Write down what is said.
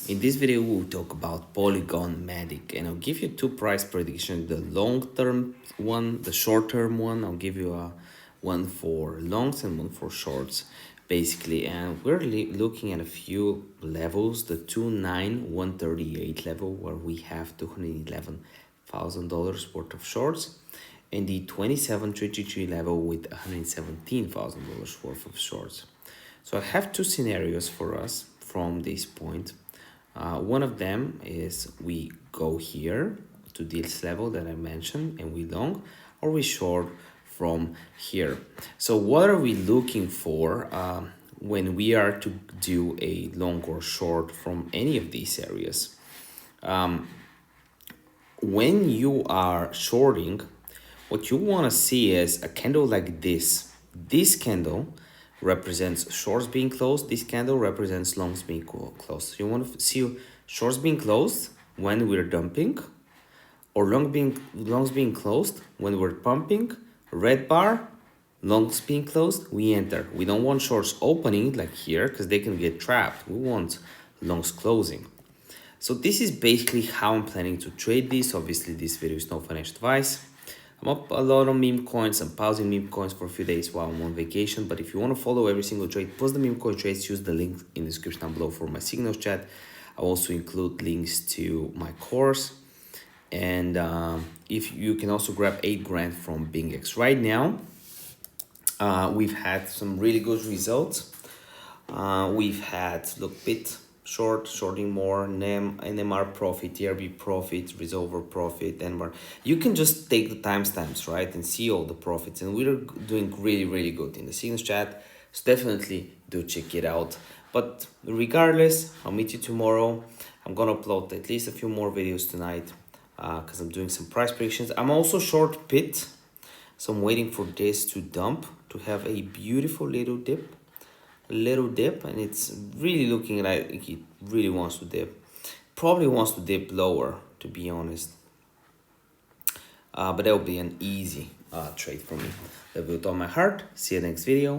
In this video, we'll talk about Polygon Matic, and I'll give you two price predictions, the long-term one, the short-term one. I'll give you one for longs and one for shorts, basically. And we're looking at a few levels, the 29138 level, where we have $211,000 worth of shorts, and the 27333 level with $117,000 worth of shorts. So I have two scenarios for us from this point. One of them is we go here to this level that I mentioned and we long, or we short from here. So what are we looking for when we are to do a long or short from any of these areas? When you are shorting, what you want to see is a candle like this. This candle represents shorts being closed. This candle represents longs being closed. You want to see shorts being closed when we're dumping, or longs being closed when we're pumping. Red bar, longs being closed, we enter. We don't want shorts opening like here because they can get trapped. We want longs closing. So this is basically how I'm planning to trade this. Obviously, this video is no financial advice. I'm up a lot on meme coins. I'm pausing meme coins for a few days while I'm on vacation. But if you want to follow every single trade, post the meme coin trades, use the link in the description down below for my signals chat. I'll also include links to my course. And if you can also grab 8 grand from BingX. Right now, we've had some really good results. We've had, look, bit shorting more, NMR profit, TRB profit, resolver profit, and more. You can just take the timestamps, right, and see all the profits. And we're doing really, really good in the signals chat. So definitely do check it out. But regardless, I'll meet you tomorrow. I'm gonna upload at least a few more videos tonight because I'm doing some price predictions. I'm also short pit, so I'm waiting for this to dump to have a beautiful little dip. And it's really looking like it really wants to dip. Probably wants to dip lower, to be honest. But that will be an easy trade for me. That will do on my heart. See you next video.